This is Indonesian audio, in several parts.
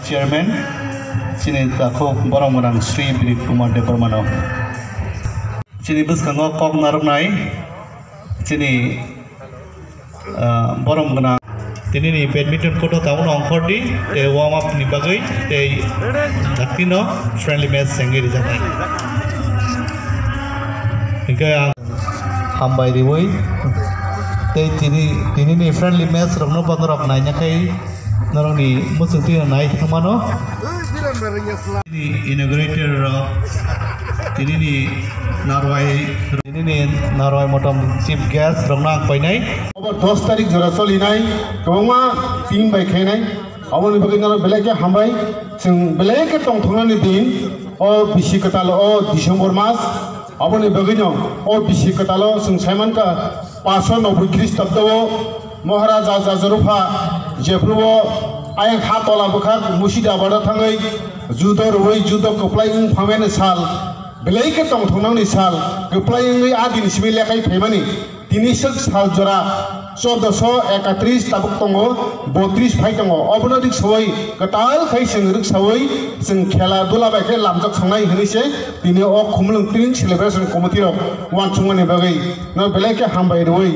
Chairman sini takho borong borang Sri Birit Kumar Deparmano sini bus kanggo kok narunai sini borong gena tini ni badminton court tamu ongkor di te warm up ni bagai te dakino friendly match sengiri jangan hingga hambai diwoi te tini ni friendly match rokno pangrok nanya kai narong ni musuh tiang naik kemana? Ini inaugurator ini ni Narwai motom chief guest rongnak painai. Over 10 तारीख जरा सोलिनाई कौमा 3 बाइक है नहीं अब उन्हें बगैर ना बेले क्या हम भाई सिंग बेले के टोंगथोंना ने दिन और बिशी कतालो और दिसंबर मास अब उन्हें बगैर ना और बिशी कतालो सिंग साइमन का 590 ख्रीष्ट तब तो महाराजा जाजरुफा जेफ्रुवो आयं हातला बखा मुसिदा बड़ा थांगई जुदो रोई जुदो कपलाई फामेन साल बेले के टोंगथोंना साल कपलाई आदिन सिमिले कई फेमनी 300 साल जरा 1431 tabuk tongo 32 phai tongo obno dik sawai katal khai sing rik sawai sing khela dula bai khe lamjak sangnai hini se tini o khumlung tring celebration committee rok wan chungani bagai no beleke hambai roi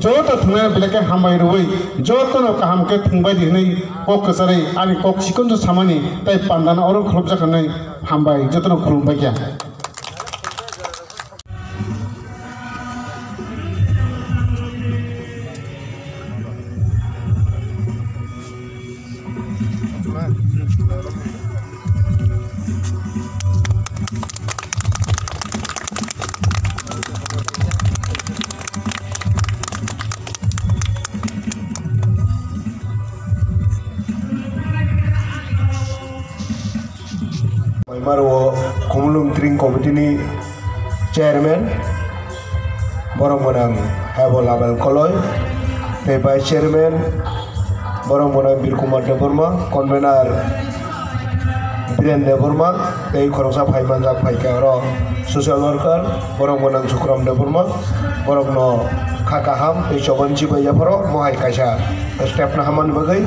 jor ta thunga beleke hambai roi jor to no kaham ke thungbai dinai kok kasare ani kok sikon jo samani tai pandan oro khlobja kanai hambai jotono khulumbai kya Marwo Kumulung Tring Committee ni Chairman Borong Bonang Hebo Label Koloy te Vice Chairman Borong Bonang Bir Kumar Deparma Convener Biren Deparma te Korongsa Phaiman Jak Phaikaro Social Worker Borong Bonang Sukram Deparma Borong no Khakaham te Chobanji Bayaparo Mohai Kaisa Step na Haman Bagai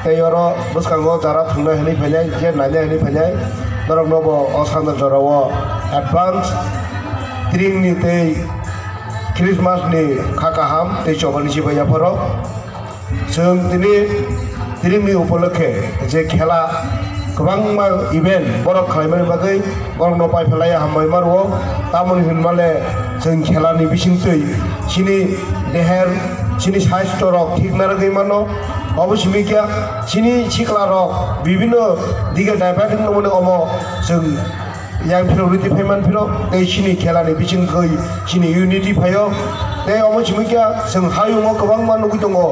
te Yoro Buskango Jara Thungna Hini Phanyai Je Nanya Hini Phanyai Norok nobo osanda jarawa advance tring ni te Christmas ni khakaham te chobani sibaya poro sung tini tring ni upolokhe je khela gobang ma event borok khlaimani bagai borok no pai phelaya hambai marwo tamoni hinmale sung khela ni bisingtui sini deher sini saistho rok thik na ragai mano অবশ্যই চিনি শিকলা রক বিভিন্ন দিকে ডাইভার্টিং নমনে অম जों yang philo riti phaiman philo tei sini khelani biching khoi sini unity phayo tei omo chimikya जों hayungo kwbang ma nugui tongo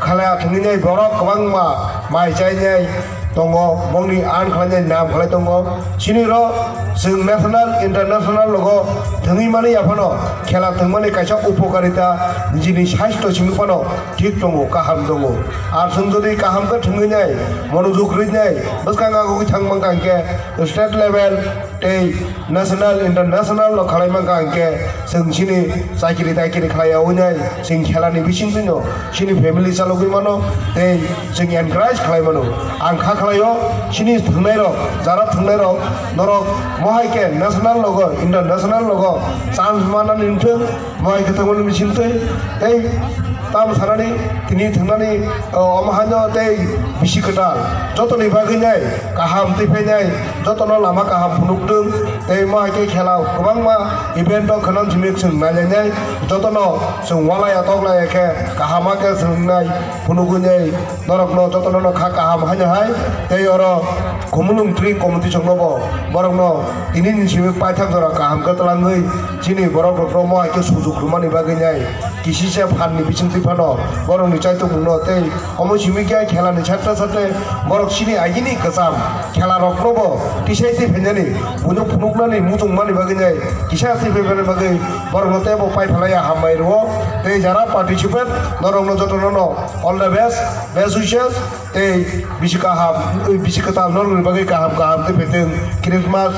khala thunginai borok kwbang ma mai chainai tongo bongni an khalai nam khalai tongo sini ro जों national international logo thungi mani yaphano khela thungmani kaisa upokarita jini saistho chimipano thik tongo kaham tongo ar जों jodi kaham ka thunginai monojog rinai baskanga go thangmang kangke state level tei national international lo khalaimang kangke जों sini sakiri takiri khalaya unai जों khelani bisingtino sini family chalogui mano tei जों encourage khalaimano angkha khalayo sini thungnai ro jara thungnai ro norok mohai ke national logo international logo chance mana ninthung mohai ke thangmani bisingtoi tei tam sarani tini thungnani omahano tei bisikata jotoni baginai kaham tipenai jotono lama kaham phunukdung tei mohai ke khela kwbangma event ok khanan jimik chung nailai jotono chung walaya toklaya ke kahama ke sungnai phunugunai norokno jotono no kha kaham hanai tei oro Kumulung Tring Committee chongnobo borokno tini ni simi paithak jora kaham ka talangui chini borok rokno mohai ke sujug rumani baginai kisi se phanni bichingti phano borok ni chaito muno tei omo simi ke khela ni chhatta chhatte borok sini agini kasam khela roknobo tisai ti phenjani buno phunuknani mujung mani baginai kisa ti phenjani bagai borok no tebo pai phalaya hambai ro tei jara participate norokno jotono no all the best wishes tei bisikata norokni bagai kaham te pheteng Christmas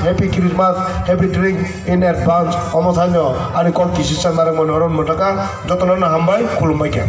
happy drink in advance omo sanyo ani kon kisi sanare monoron motaka jotono na hambai khulumbai ke